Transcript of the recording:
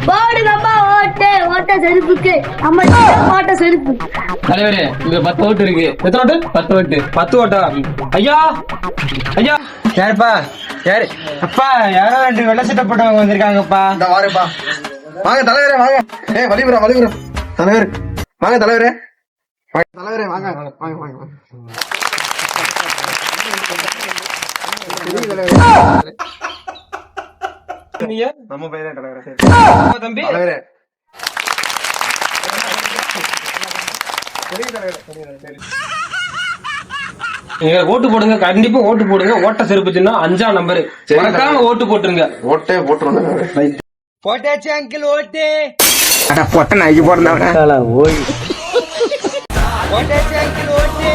போடுங்கப்பா ஓட்டு ஓட்ட செருப்புக்கு நம்ம ஓட்ட செருப்பு. தலைவரே இங்க 10 ஓட்டு இருக்கு. எத்தனை ஓட்டு? 10 ஓட்டு. 10 ஓட்டா? ஐயா ஐயா யாருப்பா? யாரு? அப்பா யாரோ 2 வெள்ளை சட்டை போட்டவங்க வந்திருக்காங்கப்பா. இந்த வாருப்பா. வாங்க தலைவரே வாங்க. வலிபுரம் தலைவர் வாங்க தலைவரே. தலைவரே வாங்க வாங்க வாங்க வாங்க. நம்ம பையன் தலைவரே. தம்பி தலைவரே நீங்க ஓட்டு போடுங்க, கண்டிப்பா ஓட்டு போடுங்க. ஓட்ட செருப்பு சின்ன 5ஆம் நம்பர். மறக்காம ஓட்டு போட்டுருங்க. ஓட்டே போட்டுருவோம். போட்டாச்சு அங்கிள் ஓட்டு. பொட்ட நாய்க்கு போடுறா. போட்டாச்சு அங்கிள் ஓட்டு.